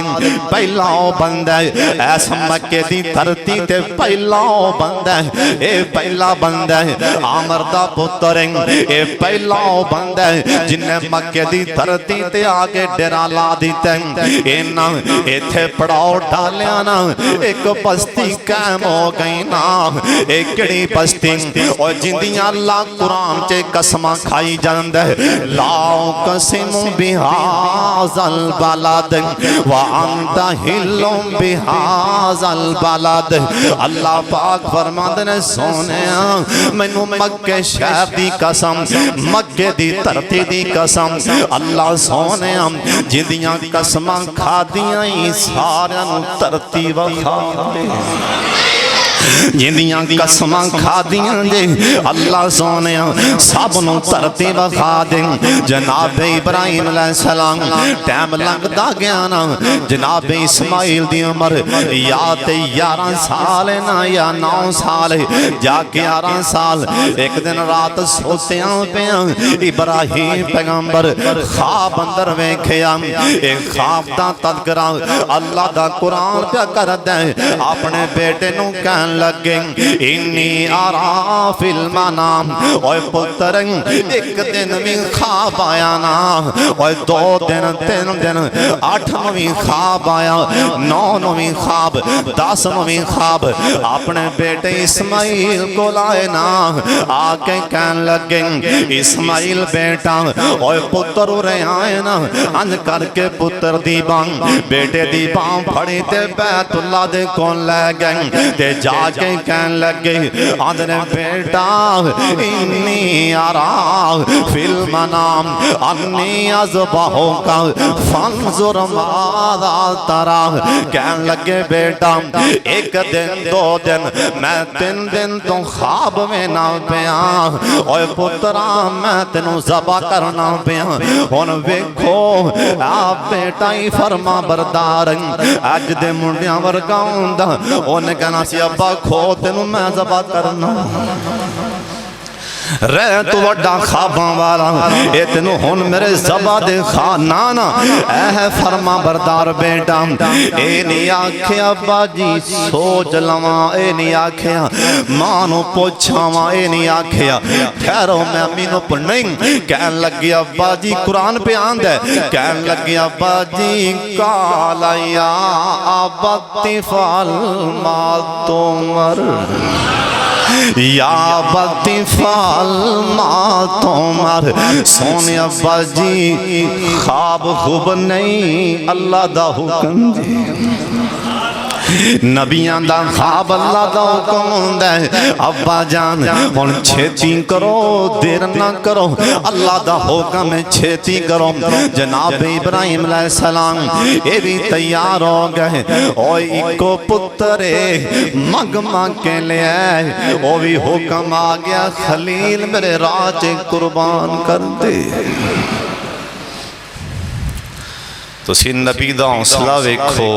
पहला ओ बंदा ऐस मक्के दी धरती ते पहला ओ बंदा ए पहला बंदा आमर दा पुत्र ए पहला ओ बंदा जिन्ने मक्के दी धरती ते आके डेरा ला दिता। इन्ना इत्थे पड़ाव डालिया ना एक बस्ती कायम हो गई ना। एक किहड़ी बस्ती और जिंदियां अल्लाह कुरान च कसमां खाई जांदा है लाओ कसिम बिहाज़ल बलद व अंता हिल्लुम बिहाज़ल बलद। अल्लाह पाक फरमांदे ने सोनिया मैनू मक्के शहर दी कसम मक्के दी धरती दी कसम अल्लाह सोनिया जिंदियां कसमां खादियां ही सारियां नूं धरती वखा दे। जिंदियां कसमां खादियां जे अल्लाह सोने सब नूं धरती वखा दे। जनाब इब्राहिम अलैहिस्सलाम टाइम लगदा गया ना जनाब इस्माइल दी उम्र या ते 11 साल ना या 9 साल जाके 11 साल। एक दिन रात सोतियां पिया इब्राहिम पैगंबर ख्वाब अंदर वेखिया एक ख्वाब दा तज़किरा अल्लाह दा कुरान पिया करदा अपने बेटे नूं कहन लगे इन्नी आरा फिल मनाम, ओए पुत्र एक दिन भी ख्वाब आया ना, ओए 2 दिन 3 दिन 8 भी ख्वाब आया, 9 भी ख्वाब, 10 भी ख्वाब। अपने बेटे इस्माइल को लाए ना, आके कहन लगे इस्माइल बेटा, ओए पुत्र उरे आए ना, अंज करके पुत्र दी बांग बेटे दी बांग फड़ी ते बैतुल्ला दे कोल लै गए ते जाके कहन लगे आंदने बेटा इन्नी आरा फिल मनाम अन्नी अज़बहुका फंजुर माज़ा तरा। कहन लगे बेटा 1 दिन 2 दिन मैं 3 दिन तो ख्वाब में ना पिया, ओए पुत्रा मैं तेनू ज़बा करना पिया। हुण वेखो आप बेटा ही फरमा बरदार, अज दे मुंडियां वर्गा हुंदा, उन्हें कहना सी अब्बा खो तेनू मैं ज़बा करना। रह तू वड्डा ख्वाबां वाला, ये तेनू हुण मेरे ज़बा दे खा ना ना। ऐ फरमा बरदार बेटा, ए नहीं आख्या अब्बा जी सोच लवां, ए नहीं आख्या मां नू पुछावां, ए नहीं आख्या ठहरो मैं अम्मी नू नहीं। कहन लगी अब्बा जी कुरान पे आंदा, कहन लगी अब्बा जी कालया अबती फल मा तुमर या बती फल मा तुमर। सोने अब्बा जी ख्वाब खूब नहीं अल्लाह दा हुक्म जी, नबियां दा ख्वाब अल्लाह दा हुक्म हुंदा है। अब्बा जान हुण छेती करो देर ना करो, अल्लाह दा हुक्म है छेती करो। जनाब इब्राहिम अलैहिस्सलाम ये भी तैयार हो गए, ओ इको पुत्र मंग मंग के ले आए, ओ भी हुक्म आ गया खलील मेरे राह च कुर्बान कर दे। तुसी नबी दा हौसला वेखो,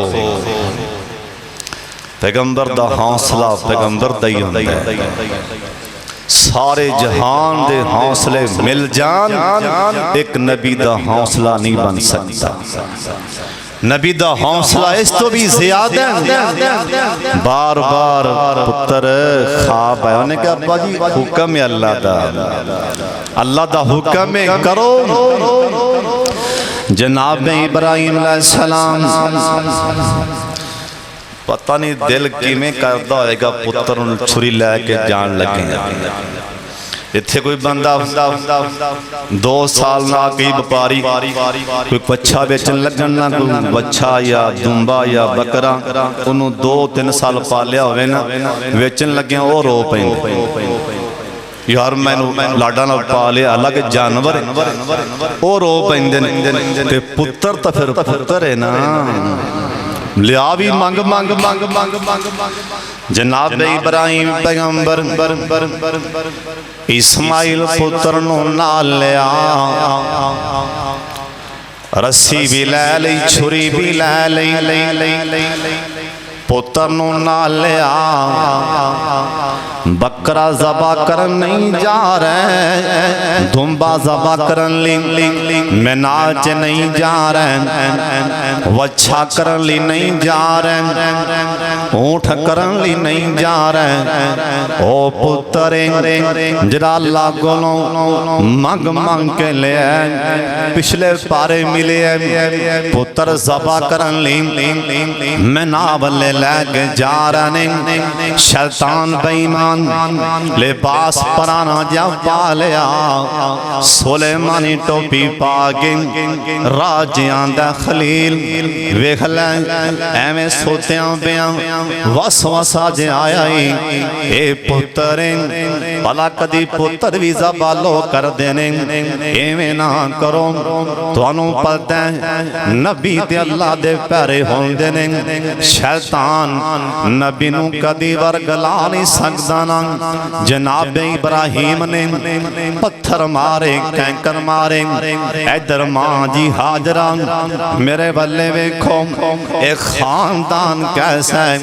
पैगंबर दा हौसला पैगंबर दा ही होंदा है। सारे जहान दे हौसले मिल जान, एक नबी दा हौसला नहीं बन सकता। नबी दा हौसला इस तो भी ज्यादा है। बार बार पुत्र ख्वाब आया, उन्हें कहा अब्बा जी हुक्म है अल्लाह दा, अल्लाह दा हुक्म है करो। जनाब इब्राहिम अलैहिस्सलाम पता नहीं दिल किवें करदा होएगा, पुत्र छुरी लैके जान लगे। इत्थे कोई बंदा 2 साल ना कई व्यापारी कोई बच्चा बेचन लगन ना, कोई बच्चा या दुंबा या बकरा उन्होंने 2-3 साल पालिया होवे ना, बेचन लगे वो रो पैंदे यार मैनू लाडा ना पा लिया, अलग जानवर वो रो पैंदे। पुत्र तो फिर पुत्र है ना, लिया भी मंग मंग मंग मंग मंग। जनाब इब्राहिम पैगंबर इस्माइल पुत्र नू नाल लिया, रस्सी भी लै लई छुरी भी लै लई, पुत्र नू नाल लिया। बकरा ज़बा करन नहीं जा रहे, दुम्बा ज़बा करन ली मैनाज नहीं जा रहे, वच्छा करन ली नहीं जा रहे, ऊँट करन ली नहीं जा रहे। ओ पुत्र जरा अल्लाह कोलों मंग मंग के ले पिछले पारे मिले, पुत्र ज़बा करन ली मैना बल्ले लैके जा रहे। शैतान बेईमान लिबास पराना जा पा लिया, सुलेमानी टोपी पा के राज आंदा खलील वेख लै एवें सोतियां पिया वसवसा जे आया ही। ए पुत्र भला कदी पुत्र भी ज़बालो कर देने, एवें ना करो। तुहानू पता है नबी ते अल्लाह दे प्यारे होंदे ने, शैतान नबी नू कदी वरगला नहीं सकदा ना। जनाब इब्राहिम ने पत्थर मारे कैंकर मारे, इधर मां जी हाजरा मेरे बल्ले वेखो एक खानदान कैसा है।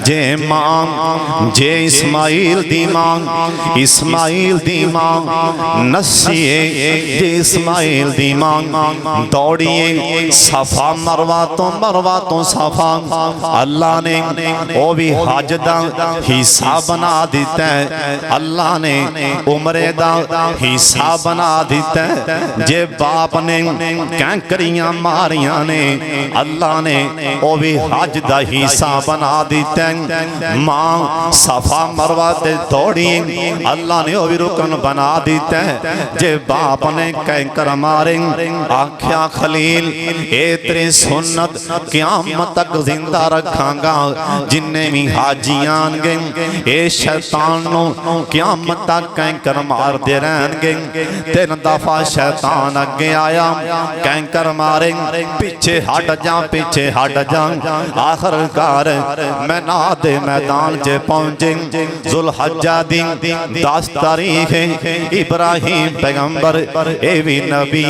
जे मां जे इस्माइल दी मां, इस्माइल दी मां नसीए, जे इस्माइल दी मां दौड़िए सफा मरवा तो सफा। अल्लाह अल्लाह ने वो भी हज दा हिस्सा बना दिता है, अल्लाह ने उमरे दा हिस्सा बना दिता है। जे बाप ने कैंकरियां मारियां ने, अल्लाह ने वो भी हज दा हिस्सा बना दिता है। मां सफा मरवा ते दौड़ी, अल्लाह ने वो भी रुकन बना दिता है। जे बाप ने कैंकर मारे, आख्या खलील ए तेरी सुन्नत क़यामत तक जिंदा रखांगा। जिन्ने भी हाजी आनगे ए शैतान नो क़यामत तक कैंकर मारदे रहणगे। 3 दफा शैतान अगे आया, कैंकर मारे, पीछे हट जा, पीछे हट जा। आखिरकार मैना दे मैदान च पहुंचे। जुल्हज्जा दी 10 तारीख इब्राहिम पैगंबर ए भी नबी,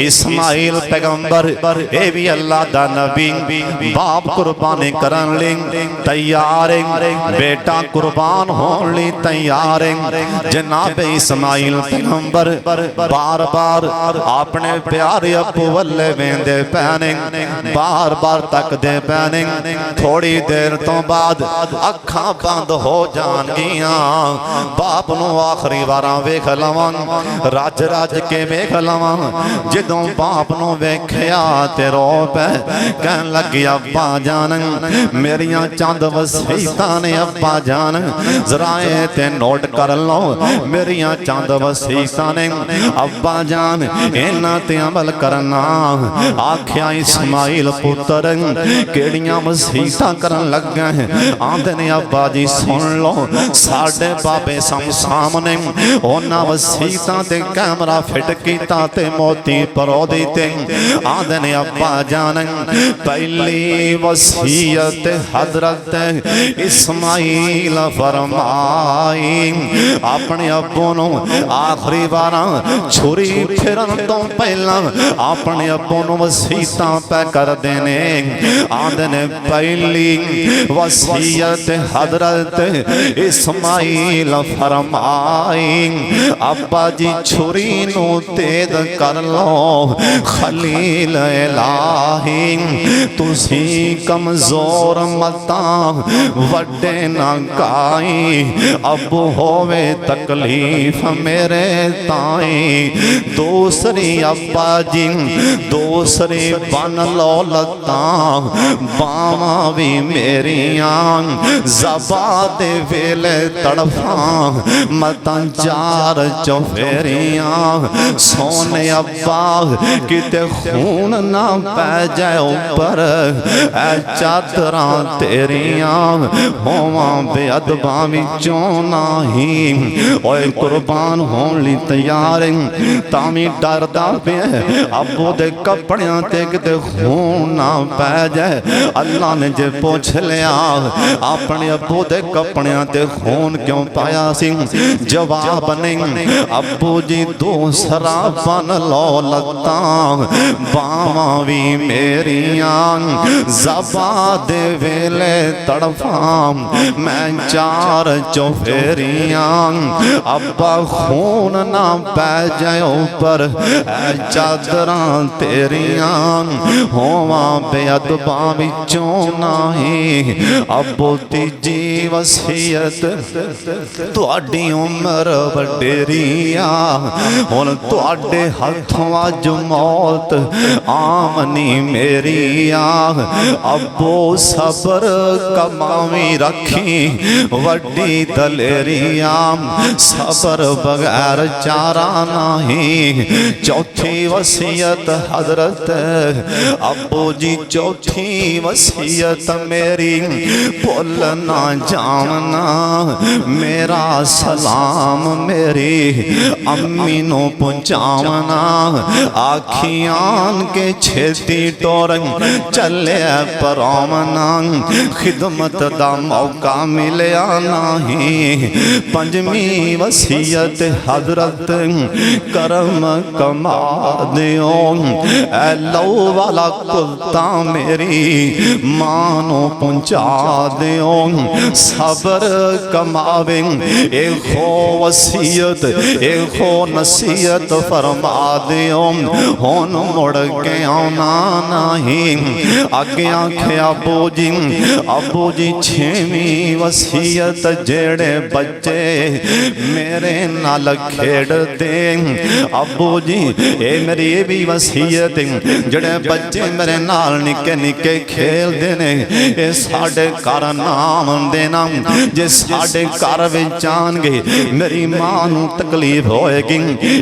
इस्माइल पैगंबर ए भी अल्लाह दा नबी। बाप कुर्बानी करन ले तैयार, बेटा कुर्बान होने ले तैयार। जनाब इस्माइल पैगंबर बार बार अपने प्यारे अब्बू वल्ले वेंदे पैने, बार बार तकदे पैने। थोड़ी देर तो बाद अखां बंद हो जाणगियां। बाप नूं आखिरी वारा वेख लवां, रज रज के वेख लवां। जदों बाप नूं वेख्या ते रो पै, कहन लगे अब्बा जान मेरियां चंद वसीयतां ने, अब्बा जान जरा ते नोट कर लो मेरियां चंद वसीयतां ने, अब्बा जान इन्हां ते अमल करना। आख्या इस्माइल पुत्र केड़ियां वसीयतां करन लगा है? आंदे ने अब्बा जी सुन लो, साडे बाबे सामने उन्हां वसीयतां ते कैमरा फिट कीता ते मोती परो दीते। आंदे ने अब्बा जान पहली वसीयत हजरत इस्माइल फरमाई, अपने अब्बू नूं आखिरी बारा छुरी फिरन तो पहला अपने अब्बू नूं वसीयतां पै कर देने। आंदे ने पहली वसीयत हजरत इस्माइल फरमाई, अब्बा जी छुरी नूं तेज कर लो। खलील इलाही तुसी कमजोर मता वड्डे ना काई, अबू होवे तकलीफ मेरे ताई। दूसरी अब्बा जी दूसरी बन लो लत्ता, बावां भी मेरियां ज़बा दे वेले तड़फा मतां 4 चौफेरियां। सोने अब्बा किते खून ना पै जाए ऊपर, ऐ चादरां तेरियां होवां बेअदबां विचों नाही। ओए कुर्बान होण लई तैयार तामी डरदा पिया अब्बू दे कपड़ियां ते किते खून ना पै जाए। अल्लाह ने जे पुछ लिया अपने अब्बू दे कपड़ियां ते खून क्यों पाया सी? जवाब नहीं, अब्बू जी दूसरा बन लो लत्तां, बावां भी मेरियां ज़बा दे वेले तड़फां मैं 4 चौफेरियां। अब्बा खून ना पै जाए ऊपर, ऐ चादरां तेरियां होवां बेअदबां विचों नाही। अब्बू तीजी वसीयत तुहाडी उम्र वडेरिया, हुण तुहाडे हथों अज मौत आमनी मेरिया। अब्बू सबर कमावी रखी वड्डी दलेरिया, सबर बगैर चारा नहीं। चौथी वसीयत हजरत अब्बू जी चौथी वसीयत मेरी भुल ना जावना, मेरा सलाम मेरी अम्मी नू पहुंचावना। आखियान के छेती टोरन चले परौमना, खिदमत दा मौका मिलया नहीं। पंजवी वसीयत हजरत करम कमा दियो, ऐ लौ वाला कुलता मेरी मां नू पहुंचा दियो। सबर कमावे एहो वसीयत एहो नसीहत फरमा दियो, हुण मुड़ के आना नहीं। अगे आखे अबू अबू जी छेवीं वसीयत जेड़े बच्चे मेरे नाल खेड़दे अबू जी ये मेरी भी वसीयत जेड़े बच्चे मेरे नाल निके निके खेलदे ने ये साडे घर नाम देना जे साडे घर विच आणगे मेरी मां नूं तकलीफ होएगी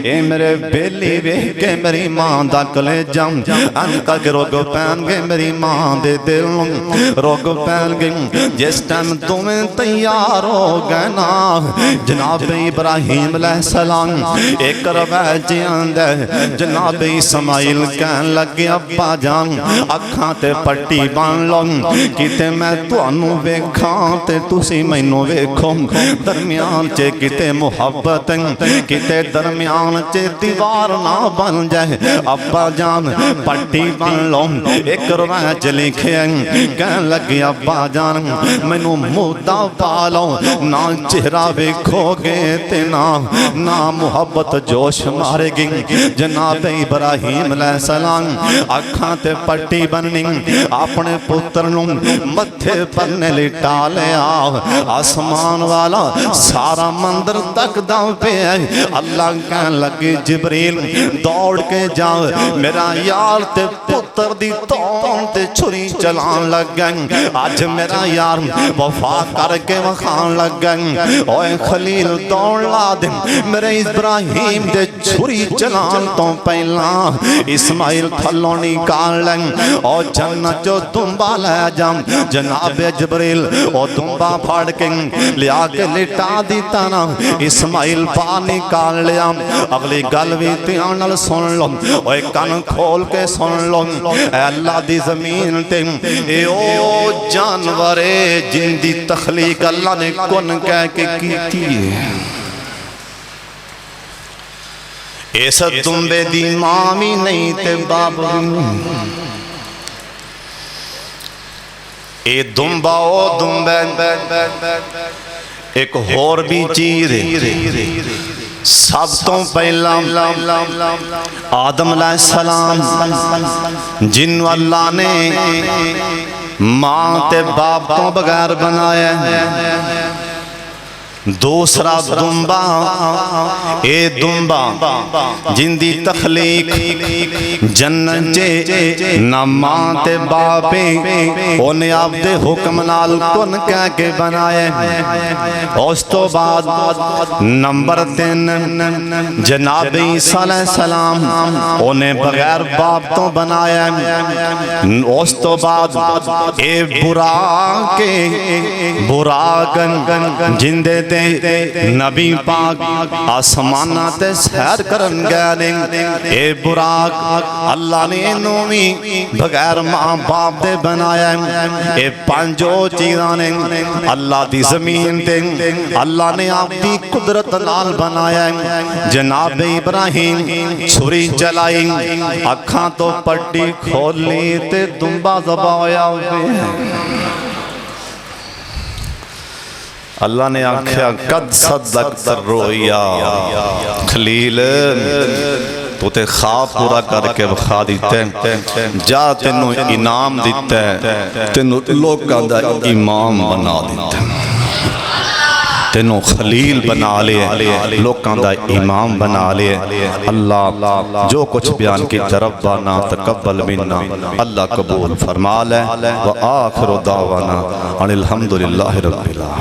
ये मेरे बेली वेख के मेरी मां दा कलेजा अनका के रोग पैणगे मेरी मां दे दिल नूं रोग पैणगे जिस टाइम तुमें तैयार हो गए ना जनाब इब्राहिम अलैहिस्सलाम एक रवायत आंदा जनाब इस्माइल कहन लगे अब्बा जान अखां ते पट्टी बन लो किते मैं तुहानू वेखां ते तुसी मैनू वेखो दरम्यान च किते मुहब्बत किते दरम्यान च दीवार ना बन जाए अब्बा जान पट्टी बन लो एक रवायत लिखे कहन लगे अब्बा जान मैनू मुद्दा पा लो ना चेहरा वेखोगे ते ना मुहब्बत जोश मारेगी जनाब इब्राहिम अलैहिस्सलाम अखां ते पट्टी बननी अपने पुत्र नूं मत्थे पर लिटा लिया आसमान वाला सारा मंदिर तकदा पे अल्लाह कहन लगे जिब्रील दौड़ के जा मेरा यार ते पुत्र दी तौन ते छुरी चलान लग गए आज मेरा यार वफा करके वखान लग गए ओए खलील दौड़ ला दे मेरे इब्राहिम दे छुरी चलान तो पहला इस्माइल थल्लों निकाल लें और जन्नत जो दुम्बा ले जा जनाब जिब्रील ओ दुम्बा फाड़ के लिया के लिटा दिता ना इस्माइल बाहर निकाल लिया अगली गल भी ध्यान नाल सुन लो ओए कान खोल के सुन लो अल्लाह दी जमीन ते ए ओ जानवर जिंदी तखलीक अल्लाह ने कुन कह के कीती है इस दुम्बे दी मां भी नहीं ते बाप भी नहीं ए दुम्बा ओ दुम्बे एक होर भी चीज सब तो पहला आदम अलैहिस्सलाम जिन्नू अल्लाह ने मां ते बाप तो बगैर बनाया दूसरा दुम्बा ए दुम्बा जिंदी तखलीक जन्नत चे ना मां ते बापे ओने आपदे हुक्म नाल कुन कह के बनाए उस तो बाद नंबर 3 जनाब ईसा अलैहिस्सलाम ओने बगैर बाप तो बनाया उस तो बाद ए बुराक जिंदे नबी पाक आसमाना ते सैर करन गए ए बुराक अल्लाह ने इनू भी बगैर मां बाप दे बनाया ए पांचों चीज़ां ने अल्लाह दी जमीन ते अल्लाह ने आपकी कुदरत नाल बनाया जनाब इब्राहिम छुरी चलाई अखां तो पट्टी खोली ते दुम्बा दबाया अल्लाह ने आख्या कद सद्दक़्ता रोया खलील तू ते ख्वाब पूरा करके विखा दिता जा तेनू इनाम दिता तेनू लोकां दा इमाम बना दिता तेनू खलील बना लिया लोकां दा इमाम बना लिया अल्लाह जो कुछ बयान की रब्बाना तकब्बल मिन्ना अल्लाह कबूल फरमा ले व आखिरु दावाना अनिल हम्दुलिल्लाहि रब्बिल आलमीन।